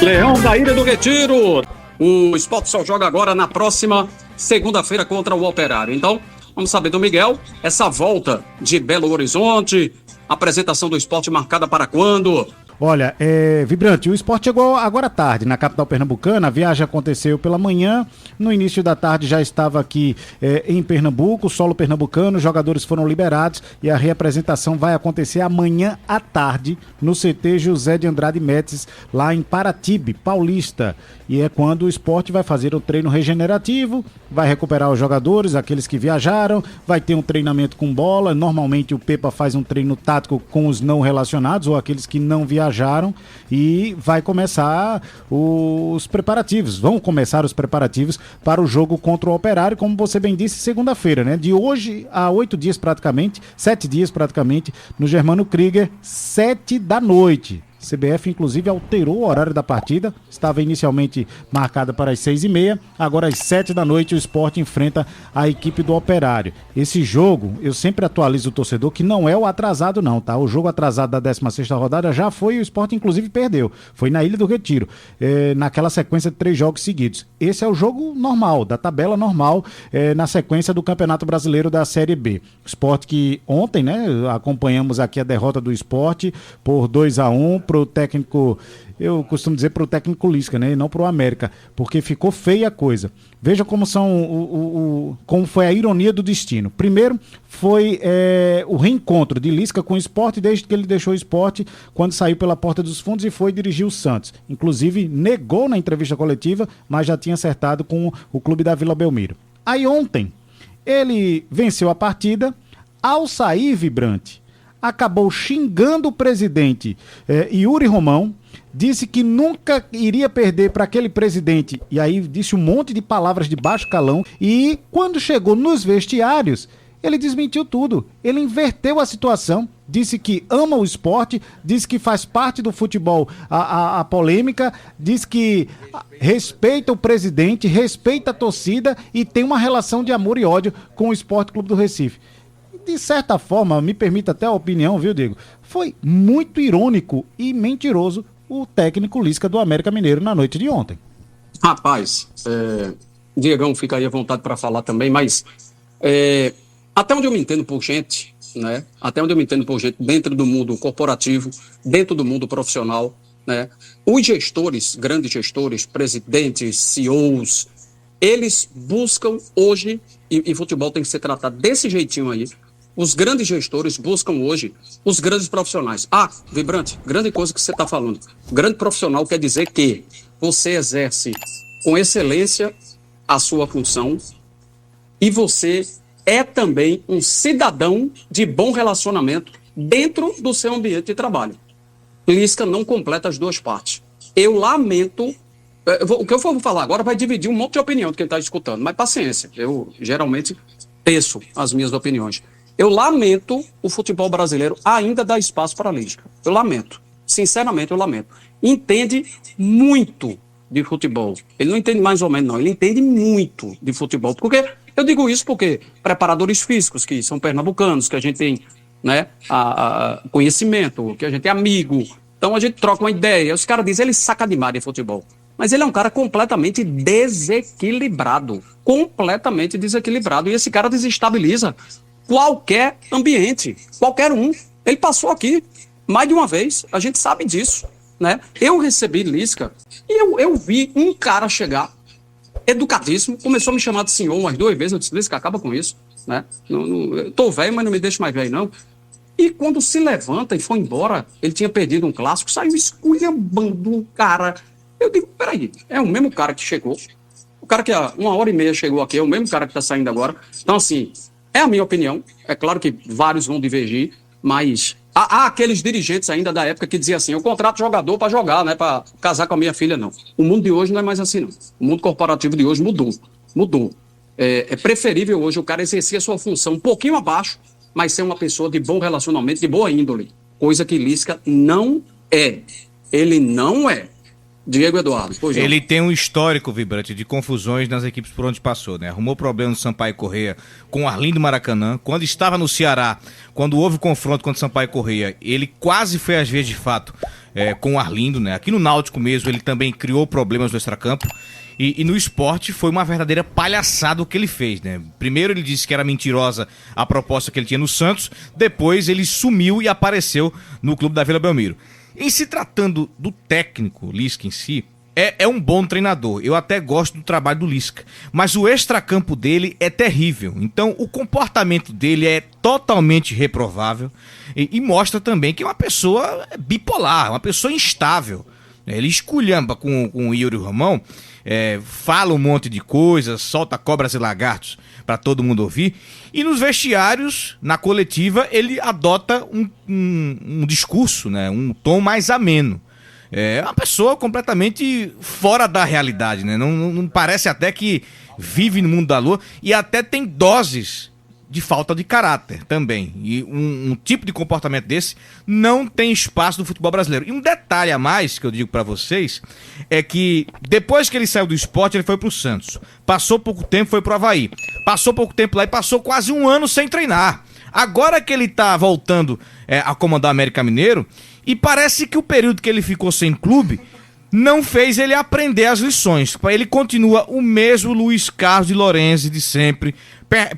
Leão da Ilha do Retiro. O Sport só joga agora na próxima segunda-feira contra o Operário. Então, vamos saber do Miguel, essa volta de Belo Horizonte, apresentação do Sport marcada para quando? Olha, Vibrante, o Sport chegou agora à tarde na capital pernambucana, a viagem aconteceu pela manhã, no início da tarde já estava aqui em Pernambuco, solo pernambucano, os jogadores foram liberados e a reapresentação vai acontecer amanhã à tarde no CT José de Andrade Médici, lá em Paratibe, Paulista. E é quando o Sport vai fazer o treino regenerativo, vai recuperar os jogadores, aqueles que viajaram, vai ter um treinamento com bola, normalmente o Pepa faz um treino tático com os não relacionados ou aqueles que não viajaram e vai começar os preparativos, vão começar os preparativos para o jogo contra o Operário, como você bem disse, segunda-feira, né? De hoje a 7 dias praticamente, no Germano Krieger, 7 da noite. CBF, inclusive, alterou o horário da partida, estava inicialmente marcada para as 6h30, agora às 7 da noite o Sport enfrenta a equipe do Operário. Esse jogo, eu sempre atualizo o torcedor que não é o atrasado não, tá? O jogo atrasado da 16ª rodada já foi e o Sport, inclusive, perdeu. Foi na Ilha do Retiro, naquela sequência de 3 jogos seguidos. Esse é o jogo normal, da tabela normal, na sequência do Campeonato Brasileiro da Série B. O Sport que ontem, né, acompanhamos aqui a derrota do Sport por 2-1 pro técnico, eu costumo dizer pro técnico Lisca, né, e não pro América, porque ficou feia a coisa. Veja como como foi a ironia do destino. Primeiro foi o reencontro de Lisca com o Sport desde que ele deixou o Sport, quando saiu pela porta dos fundos e foi dirigir o Santos. Inclusive negou na entrevista coletiva, mas já tinha acertado com o clube da Vila Belmiro. Aí ontem ele venceu a partida, ao sair, Vibrante, acabou xingando o presidente Yuri Romão, disse que nunca iria perder para aquele presidente, e aí disse um monte de palavras de baixo calão, e quando chegou nos vestiários, ele desmentiu tudo, ele inverteu a situação, disse que ama o esporte, disse que faz parte do futebol a polêmica, disse que respeita o presidente, respeita a torcida e tem uma relação de amor e ódio com o Sport Clube do Recife. De certa forma, me permita até a opinião, viu, Diego? Foi muito irônico e mentiroso o técnico Lisca do América Mineiro na noite de ontem. Rapaz, Diegão fica aí à vontade para falar também, mas até onde eu me entendo por gente, né? Até onde eu me entendo por gente dentro do mundo corporativo, dentro do mundo profissional, né? Os gestores, grandes gestores, presidentes, CEOs, eles buscam hoje, e futebol tem que ser tratado desse jeitinho aí, os grandes gestores buscam hoje os grandes profissionais. Vibrante, grande coisa que você está falando. Grande profissional quer dizer que você exerce com excelência a sua função e você é também um cidadão de bom relacionamento dentro do seu ambiente de trabalho. Lisca não completa as duas partes. Eu lamento. O que eu for falar agora vai dividir um monte de opinião de quem está escutando, mas paciência, eu geralmente teço as minhas opiniões. Eu lamento o futebol brasileiro ainda dar espaço para a Lisca. Eu lamento. Sinceramente, eu lamento. Entende muito de futebol. Ele não entende mais ou menos, não. Ele entende muito de futebol. Porque eu digo isso porque preparadores físicos, que são pernambucanos, que a gente tem, né, conhecimento, que a gente é amigo. Então a gente troca uma ideia. Os caras dizem, ele saca demais de futebol. Mas ele é um cara completamente desequilibrado. Completamente desequilibrado. E esse cara desestabiliza qualquer ambiente, qualquer um. Ele passou aqui mais de uma vez, a gente sabe disso, né? Eu recebi Lisca e eu vi um cara chegar, educadíssimo, começou a me chamar de senhor umas 2 vezes, eu disse, Lisca, acaba com isso, né? Eu tô velho, mas não me deixa mais velho, não. E quando se levanta e foi embora, ele tinha perdido um clássico, saiu esculhambando um cara. Eu digo, peraí, é o mesmo cara que chegou, o cara que há 1h30 chegou aqui, é o mesmo cara que tá saindo agora. Então, assim, é a minha opinião. É claro que vários vão divergir, mas há aqueles dirigentes ainda da época que diziam assim, eu contrato jogador para jogar, não é para casar com a minha filha, não. O mundo de hoje não é mais assim, não. O mundo corporativo de hoje mudou. É preferível hoje o cara exercer a sua função um pouquinho abaixo, mas ser uma pessoa de bom relacionamento, de boa índole. Coisa que Lisca não é. Ele não é. Diego Eduardo. Ele tem um histórico, Vibrante, de confusões nas equipes por onde passou, né? Arrumou problema no Sampaio Corrêa com o Arlindo Maracanã. Quando estava no Ceará, quando houve confronto contra o Sampaio Corrêa, ele quase foi às vezes de fato com o Arlindo, né? Aqui no Náutico mesmo ele também criou problemas no extracampo. E no Sport foi uma verdadeira palhaçada o que ele fez, né? Primeiro ele disse que era mentirosa a proposta que ele tinha no Santos, depois ele sumiu e apareceu no clube da Vila Belmiro. Em se tratando do técnico, Lisca em si, é um bom treinador. Eu até gosto do trabalho do Lisca, mas o extracampo dele é terrível. Então o comportamento dele é totalmente reprovável e mostra também que é uma pessoa bipolar, uma pessoa instável. Ele esculhamba com o Yuri Romão, fala um monte de coisas, solta cobras e lagartos para todo mundo ouvir. E nos vestiários, na coletiva, ele adota um discurso, né, um tom mais ameno. É uma pessoa completamente fora da realidade, né? Não parece até que vive no mundo da lua e até tem doses de falta de caráter também. E um tipo de comportamento desse não tem espaço no futebol brasileiro. E um detalhe a mais que eu digo pra vocês é que depois que ele saiu do Sport, ele foi pro Santos. Passou pouco tempo, foi pro Avaí. Passou pouco tempo lá e passou quase um ano sem treinar. Agora que ele tá voltando a comandar o América Mineiro, e parece que o período que ele ficou sem clube não fez ele aprender as lições. Ele continua o mesmo Luiz Carlos de Lorenzi de sempre,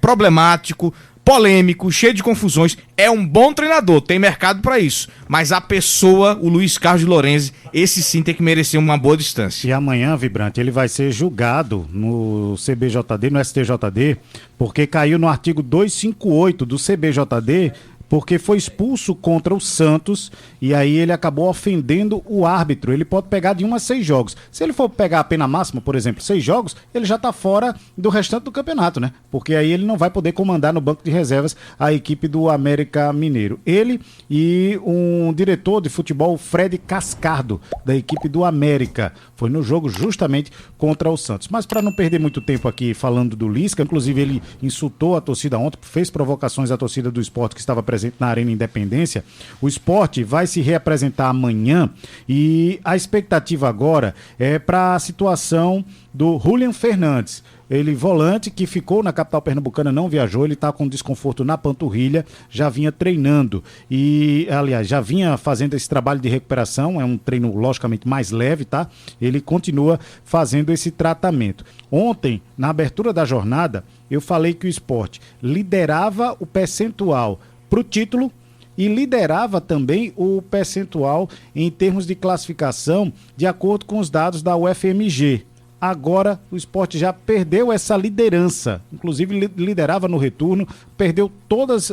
problemático, polêmico, cheio de confusões. É um bom treinador, tem mercado pra isso. Mas a pessoa, o Luiz Carlos de Lorenzi, esse sim tem que merecer uma boa distância. E amanhã, Vibrante, ele vai ser julgado no CBJD, no STJD, porque caiu no artigo 258 do CBJD, porque foi expulso contra o Santos e aí ele acabou ofendendo o árbitro. Ele pode pegar de 1 a 6 jogos. Se ele for pegar a pena máxima, por exemplo, 6 jogos, ele já está fora do restante do campeonato, né? Porque aí ele não vai poder comandar no banco de reservas a equipe do América Mineiro. Ele e um diretor de futebol, Fred Cascardo, da equipe do América. Foi no jogo justamente contra o Santos. Mas para não perder muito tempo aqui falando do Lisca, inclusive ele insultou a torcida ontem, fez provocações à torcida do Sport que estava presente na Arena Independência. O Sport vai se reapresentar amanhã e a expectativa agora é para a situação do Julian Fernandes. Ele, volante, que ficou na capital pernambucana, não viajou, ele está com desconforto na panturrilha, já vinha treinando e, aliás, já vinha fazendo esse trabalho de recuperação, é um treino logicamente mais leve, tá? Ele continua fazendo esse tratamento. Ontem, na abertura da jornada, eu falei que o Sport liderava o percentual para o título e liderava também o percentual em termos de classificação de acordo com os dados da UFMG. Agora o Sport já perdeu essa liderança, inclusive liderava no retorno, perdeu todas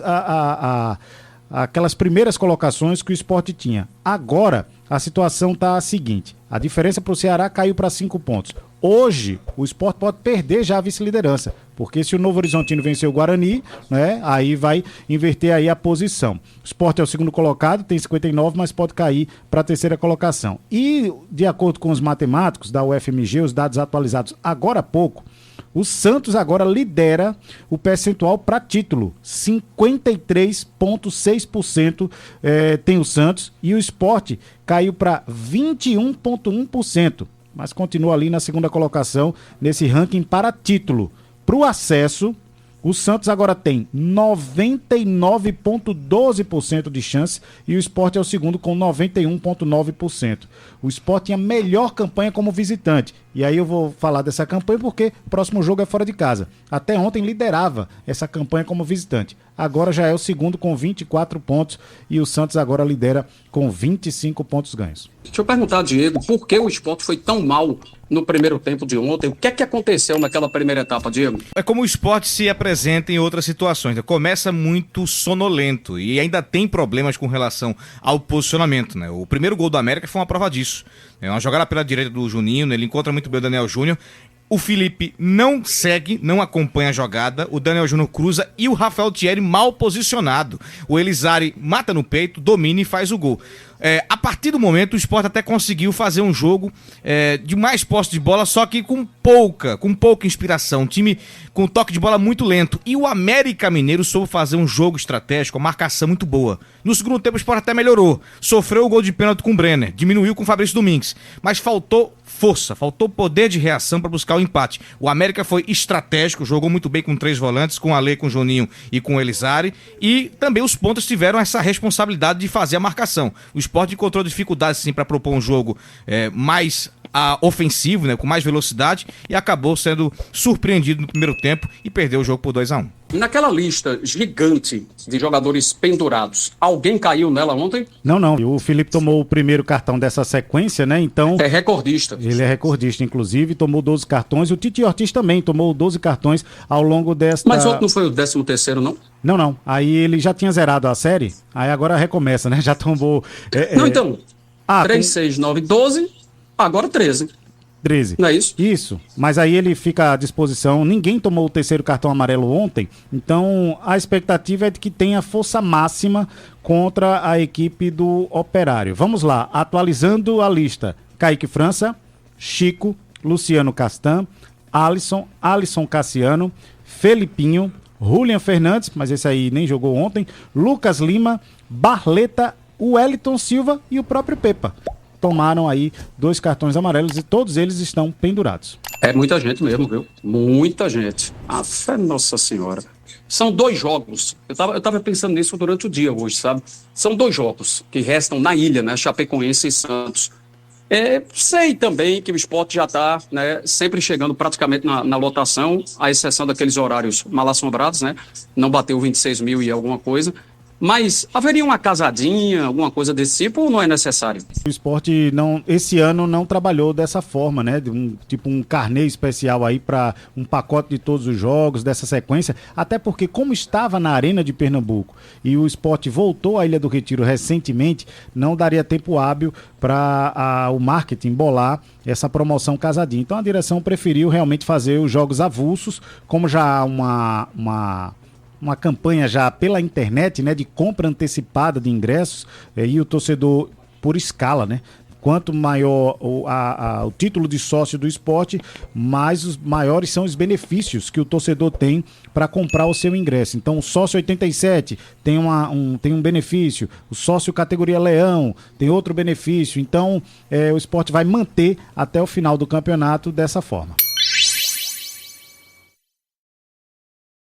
aquelas primeiras colocações que o Sport tinha. Agora a situação está a seguinte, a diferença para o Ceará caiu para 5 pontos. Hoje o Sport pode perder já a vice-liderança, porque se o Novo Horizontino vencer o Guarani, né, aí vai inverter aí a posição. O Sport é o segundo colocado, tem 59, mas pode cair para a terceira colocação. E, de acordo com os matemáticos da UFMG, os dados atualizados agora há pouco, o Santos agora lidera o percentual para título. 53,6% tem o Santos e o Sport caiu para 21,1%. Mas continua ali na segunda colocação nesse ranking para título. Para o acesso, o Santos agora tem 99,12% de chance e o Sport é o segundo com 91,9%. O Sport tinha a melhor campanha como visitante. E aí eu vou falar dessa campanha porque o próximo jogo é fora de casa. Até ontem liderava essa campanha como visitante. Agora já é o segundo com 24 pontos e o Santos agora lidera com 25 pontos ganhos. Deixa eu perguntar, Diego, por que o Sport foi tão mal no primeiro tempo de ontem? O que é que aconteceu naquela primeira etapa, Diego? É como o Sport se apresenta em outras situações, né? Começa muito sonolento e ainda tem problemas com relação ao posicionamento, né? O primeiro gol do América foi uma prova disso. É uma jogada pela direita do Juninho, né? Ele encontra muito bem o Daniel Júnior. O Felipe não segue, não acompanha a jogada, o Daniel Júnior cruza e o Rafael Thierry mal posicionado. O Elizari mata no peito, domina e faz o gol. A partir do momento o Sport até conseguiu fazer um jogo de mais posse de bola, só que com pouca inspiração, um time com toque de bola muito lento. E o América Mineiro soube fazer um jogo estratégico, uma marcação muito boa. No segundo tempo o Sport até melhorou, sofreu o gol de pênalti com o Brenner, diminuiu com o Fabrício Domingues, mas faltou força, faltou poder de reação para buscar o empate. O América foi estratégico, jogou muito bem com 3 volantes, com o Ale, com o Juninho e com o Elizari, e também os pontas tiveram essa responsabilidade de fazer a marcação. O Sport encontrou dificuldades sim para propor um jogo mais ofensivo, né, com mais velocidade, e acabou sendo surpreendido no primeiro tempo e perdeu o jogo por 2-1. Naquela lista gigante de jogadores pendurados, alguém caiu nela ontem? Não. O Felipe tomou o primeiro cartão dessa sequência, né? Então. É recordista. Ele é recordista, inclusive, tomou 12 cartões. O Titi Ortiz também tomou 12 cartões ao longo desta. Mas ontem não foi o 13º, não? Não. Aí ele já tinha zerado a série, aí agora recomeça, né? Já tomou. Não, então. 3, 6, 9, 12, agora 13. 13. Não é isso? Isso. Mas aí ele fica à disposição. Ninguém tomou o terceiro cartão amarelo ontem, então a expectativa é de que tenha força máxima contra a equipe do Operário. Vamos lá, atualizando a lista. Kaique França, Chico, Luciano Castan, Alisson Cassiano, Felipinho, Julian Fernandes, mas esse aí nem jogou ontem, Lucas Lima, Barleta, Wellington Silva e o próprio Pepa. Tomaram aí 2 cartões amarelos e todos eles estão pendurados. É muita gente mesmo, viu? Muita gente. Nossa Senhora. São 2 jogos. Eu tava pensando nisso durante o dia hoje, sabe? São 2 jogos que restam na ilha, né? Chapecoense e Santos. Sei também que o Sport já está, né, sempre chegando praticamente na lotação, à exceção daqueles horários mal assombrados, né? Não bateu 26 mil e alguma coisa. Mas haveria uma casadinha, alguma coisa desse tipo, ou não é necessário? O Sport esse ano não trabalhou dessa forma, né? Tipo um carnê especial aí para um pacote de todos os jogos, dessa sequência. Até porque, como estava na Arena de Pernambuco e o Sport voltou à Ilha do Retiro recentemente, não daria tempo hábil para o marketing bolar essa promoção casadinha. Então a direção preferiu realmente fazer os jogos avulsos, como já há uma campanha já pela internet, né, de compra antecipada de ingressos, e o torcedor por escala, né? Quanto maior o título de sócio do esporte, mais os maiores são os benefícios que o torcedor tem para comprar o seu ingresso. Então, o sócio 87 tem um benefício, o sócio categoria Leão tem outro benefício. Então, o esporte vai manter até o final do campeonato dessa forma.